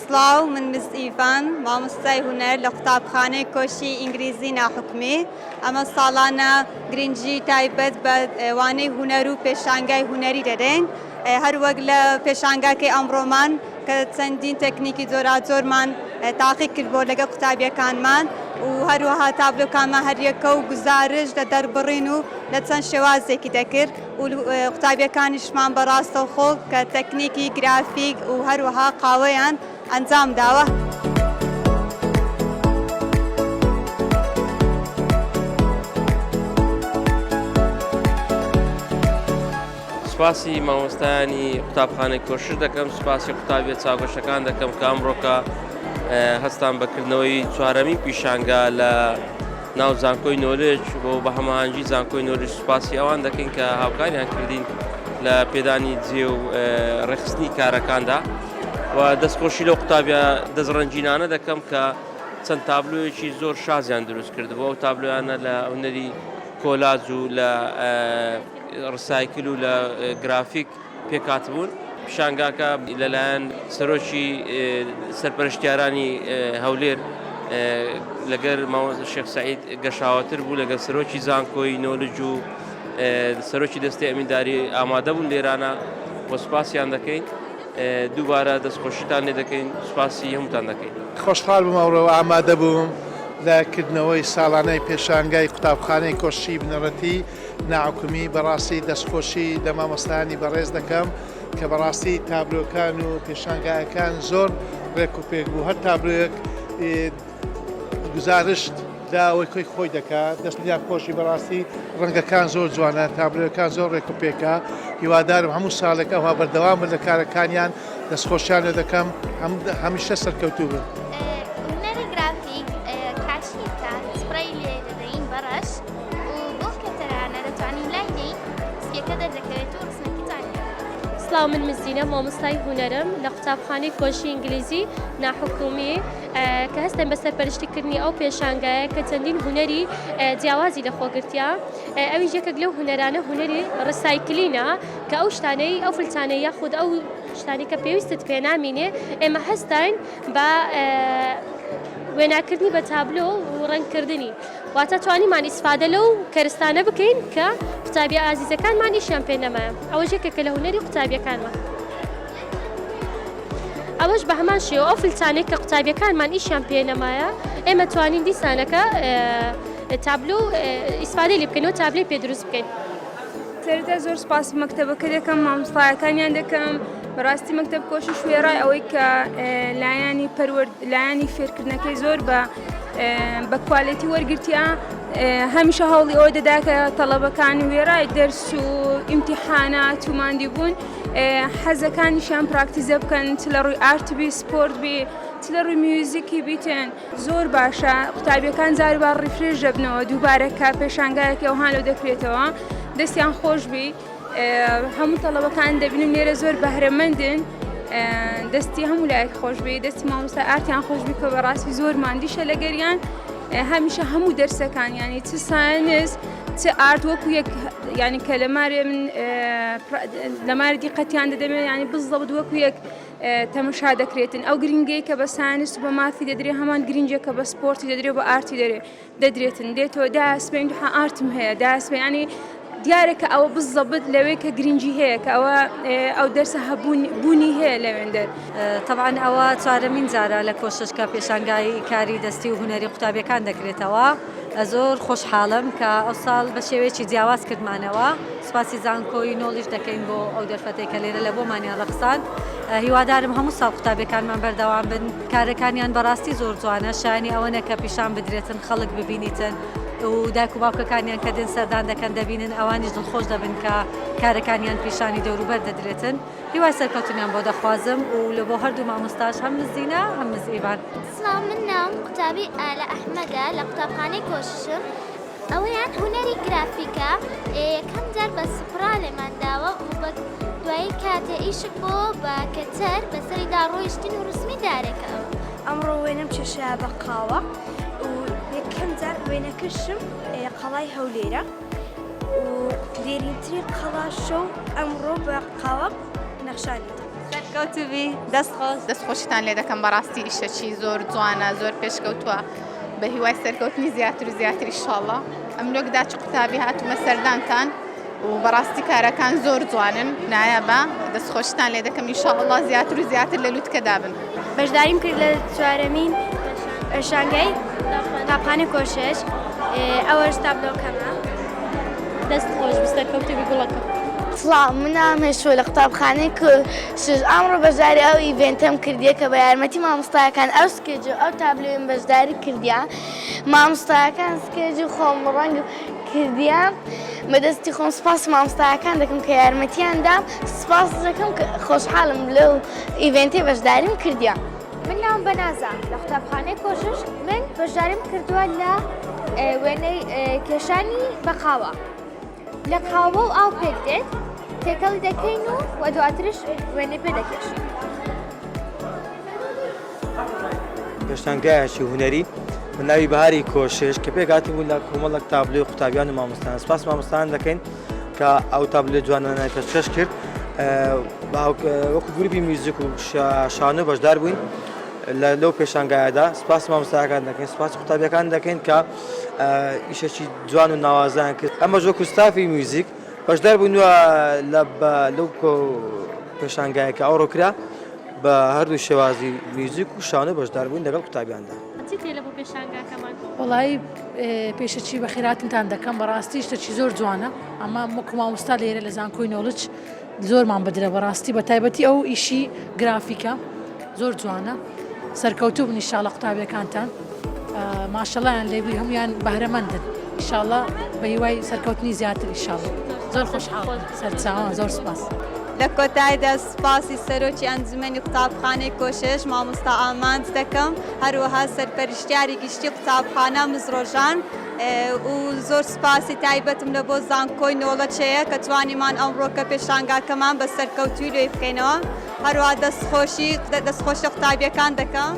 سلااو من مس ئیڤان مامۆستای هونەر لە قوتابخانەی کۆشی ئینگلیزی ناحوکمی ئەمە ساڵانە گرنگجی تایبەت بە وانەی هونەر و پێشانگای هونەری دەدەین هەروەک لە پێشانگاکەی ئەمڕۆمان کە چەندین تەکنیکی جۆراجۆرمان تاقی کرد بۆ لەگە قوتابیەکانمان و هەروەها تابلۆکانمان هەریەکە و گزارش لە دەربڕین و لە چەند شێوازێکی دەکرد و قوتابیەکانیشمان بەڕاستەوخۆ کە تەکنیکی گرافیک و هەروەها قاوەیان ئەنجام داوە. سوپاسی مامۆستایانی قوتابخانەی کۆشر دەکەم، سوپاسی قوتابیە چاوگەشتەکان دەکەم کە ئەمڕۆکە هەستان بەکردنەوەی چوارەمین پیشانگا لە ناو زانکۆی نۆلج بۆ بە هەماهەنگی زانکۆی نۆلج سوپاسی ئەوان دەکەین کە هاوکاریان کردین لە پێدانی جێ و ڕێخستنی کارەکاندا و دەستخۆشی لەو قوتابیە دەستڕەنجینانە دەکەم کە چەند تابلۆیەکی زۆر شازیان دروست کردبووە و تابلۆیانە لە هونەری کۆلاج و لە ڕسایکل و لە گرافیک پێکاتبوون. پیشانگاکە لەلایەن سەرۆکی سەرپەرشتیارانی هەولێر لەگەر مامۆستا شێخ سەعید گەشاوەتر بوو لەگەر سەرۆکی زانکۆی نۆلج و سەرۆکی دەستی ئەمینداری ئامادە بوون لێرانە بۆ سوپاسیان دەکەین. دووبارە دەستخۆشیتان لێ دەکەین، سوپاسی هەمووتان دەکەین. خۆشحاڵ بووم ئەوڕۆ ئامادە بووم لەکردنەوەی ساڵانەی پێشانگای قوتابخانەی کۆشی بنەڕەتی ناحوکمی. بەڕاستی دەستخۆشی لە مامۆستایانی بەڕێز دەکەم کە بەڕاستی تابلۆکان و پێشانگایەکان زۆر ڕێک و پێک بوو. هەر تابلۆیەک گزارشت داوەی خۆی دەکات، دەستیان خۆشی بەڕاستی ڕەنگەکان زۆر جوانە، تابلۆکان زۆر ڕێک و پێکە. هیوادارم هەموو ساڵێک ئەوها بەردەوام بن لە کارەکانیان، دەستخۆشیان لێ دەکەم هەمیشە سەرکەوتوو بن. هونەری گرافیک کاشیکە سپڕی لێ دەدەین بەڕەش و بۆ کەتەرانە دەتوانین لای دەین سپیەکە دەردەکەوێت و ڕسمەکەتان. سلااو من مزینە مامۆستای هونەرم لە قوتابخانەی کۆشی ئینگلیزی ناحوکمی کە هەستن بە سەرپەرشتیکردنی ئەو پێشانگایە کە چەندین هونەری جیاوازی لەخۆگرتیا. ئەویش یەکێک لەو هونەرانە هونەری ڕسایکلینە کە ئەو شتانەی ئەو فلتانەی یاخود ئەو شتانی کە پێویستت پێ نامینێ ئێمە هەستین بە وێناکردنی بە تابلۆ و ڕەنگکردنی واتە توانیمان ئیسفادە لەو کەرستانە بکەین کە قوتابیە ئازیزەکانمان ئیشیان پێ نەمایە. ئەوەش یەکێکە لە هونەری قوتابیەکانمان. ئەوەش بە هەمان شێوە ئەو فلتانەی کە قوتابیەکانمان ئیشیان پێ نەمایە ئێمە توانین دیسانەکە تابلۆ ئیسفادەی لێ بکەین و تابلۆی پێ دروست بکەین. سەرەتا زۆر سوپاسی مەکتەبەکە دەکەم، مامۆستایەکانیان دەکەم. بەڕاستی مەکتەب کۆشی شوێڕای ئەوەی کە لایانی فێرکردنەکەی زۆر بە کوالیتی وەرگرتیا. هەمیشە هەوڵی ئەوە دەدا کە تەڵەبەکانی وێڕای دەرس و ئیمتیحانات و ماندی بوون حەزەکانیشیان پراکتیزە بکەن، چ لە ڕووی ئارت بی، سپۆرت بی، چ لە ڕووی میوزیکی بیتێن. زۆر باشە قوتابیەکان جاربار ڕیفرێش دەبنەوە دووبارە کە پێشانگایەکی ئەوهان لەو دەکرێتەوە، دەستیان خۆش بی. هەموو تەڵەبەکان دەبینم لێرە زۆر بەهرەمەندن، دەستی هەموو لایەک خۆش بی، دەستی مامۆستا ئارتیان خۆش بی کە بەڕاستی زۆر ماندیشە لەگەریان. هەمیشە هەموو دەرسەکان ینی چ ساینس چ ئارت وەکو یەک ینی کە لەمارێ من لەماری دیقەتیان دەدەمێت ینی بزڵبت وەکو یەک تەمەشا دەکرێتن. ئەو گرنگەی کە بە ساینس و بە مافی دەدرێت هەمان گرنگە کە بە سپۆرتی دەدرێت بە ئارتی دەدرێتن. دێتەوە داسبین دوحە ئارتم هەیە داسبێ ینی دیارێکە ئەوە بزەبت لەوەی کە گرنگی هەیە کە ئەو دەرسە هەبوونی هەیە لەوێندەر. طبعاً ئەوە چوارەمین جارە لە کۆششکە پێشانگای کاری دەستی و هونەری قوتابیەکان دەکرێتەوە. زۆر خۆشحاڵم کە ئەو ساڵ بە شێوەیەکی جیاواز کردمانەوە. سوپاسی زانکۆی نۆلیش دەکەین بۆ ئەو دەرفەتێک کە لێرە لە بۆمانیان ڕەخسان. هیوادارم هەموو ساڵ قوتابیەکانمان بەردەوام بن، کارەکانیان بەڕاستی زۆر جوانە، شایانی ئەوە نەکە پیشان بدرێتن، خەڵک ببینیتن و دایک و باوکەکانیان کە دێن سەردان دەکەن دەبینن ئەوانیش دڵخۆش دەبن کە کارەکانیان پیشانی دەوروبەر دەدرێتن. هیوای سەرکەوتنیان بۆ دەخوازم و لە بۆ هەردوو مامۆستاش هەم مزینە هەم مز ئیڤان. سڵاو من ناوم قوتابی ئالە ئەحمەدە لە قوتابخانەی کۆششم. ئەوەیان هونەری گرافیکە یەکەم جار بە سپرا لێمان داوە و بە دوایی کاتێ ئیشک بۆ بە کەتەر بەسەریدا ڕۆیشتین و ڕسمی دارێکەوە. ئەمڕۆ وێنەم چێشەیە بە قاوە و یەکەم جار وێنەکەشم قەڵای هەولێرە و دێرینترین قەڵا شەو ئەمڕۆ بە قاوە نەخشانیتە. کەوتوبی دەستخۆش دەستخۆشتان لێ دەکەم بەڕاستی ئیشەکی زۆر جوانە زۆر پێشکەوتووە بە هیوای سەرکەوتنی زیاتر و زیاتر ئینشاءڵڵا ئەم لۆکدا چ قوتابی هاتوومە سەردانتان و بەڕاستی کارەکان زۆر جوانن نایابە دەستخۆشتان لێ دەکەم ئینشاءڵڵا زیاتر و زیاتر لە لووتکەدا بن بەشداریم کرد لە چوارەمین شانگای قوتابخانەی کۆشش ئەوەش تابلۆکەمە دەست خۆش بستە کەوتوبی گوڵەکە. سڵاو منام هێشوە لە قوتابخانەی کۆشش ئەمڕۆ بەشداری ئەو ئیڤێنتەم کردیە کە بە یارمەتی مامۆستایەکان ئەو سکێج و ئەو تابلۆیم بەشداری کردیە مامۆستایەکان سکێج و خۆمڕەنگ کردیە بەدەستی خۆم سپاس مامۆستایەکان دەکەم کە یارمەتیاندام سپاس دەکەم کە خۆشحاڵم لەو ئیڤێنتێ بەشداریم کردیە. من ناوم بەنازە لە قوتابخانەی کۆشش من بەشداریم کردووە لە وێنەی کێشانی بەقاوە لە قاوە و ئاو پێک دێت تێکەڵی دەکەین و دواترش وێنەی پێ دەکێشین. پێشانگایەکی هونەری من ناوی بەهاری کۆشش کە پێکاتی بوو لە کۆمەڵک تابلۆی قوتابیان و مامۆستایان سپاس مامۆستایان دەکەین کە ئەو تابلۆی جوانانە پێشکەش کرد وەکو گروپی میوزیک و شانۆ بەشدار بووین لەو پێشانگایەدا سپاس مامۆستایەکان دەکەین سپاس قوتابیەکان دەکەین کە ئیشێکی جوان و ناوازیان کرد ئەمە وەکو ستافی میوزیک بەشدار بووین لەو پێشانگایەکە ئەوڕۆ کرا بە هەردوو شێوازی میوزیک و شانۆ بەشدار بووین لەگەڵ قوتابیاندا. چی تێ لە بۆ پێشانگاکەمان؟ وڵی پێشەچی بە خێراتتان دەکەم بەڕاستی شتێکی زۆر جوانە ئەمە وەکو مامۆستا لێرە لە زانکۆی نۆڵج زۆرمان بدرە بەڕاستی بە تایبەتی ئەو ئیشی گرافیکە زۆر جوانە سەرکەوتوو بن ئینشاڵڵا قوتابیەکانتان ماشەڵڵایان لێبووی هەمویان بەهرەمەندن ئینشاڵڵا بە هیوای سەرکەوتنی زیاتر ئینشاڵڵا زۆر خۆشحاڵ سەرچاوان زۆر سپاس. لە کۆتاییدا سپاسی سەرۆکی ئەنجومەنی قوتابخانەی کۆشش مامۆستا ئامانج دەکەم هەروەها سەرپەرشتیاری گشتی قوتابخانە مزرۆژان و زۆر سپاسی تایبەتم لە بۆ زانکۆی نۆڵەچەیە کە توانیمان ئەمڕۆکە پێشانگاکەمان بە سەرکەوتوی لێ بکەینەوە هەروەها دەستخۆشی قوتابیەکان دەکەم.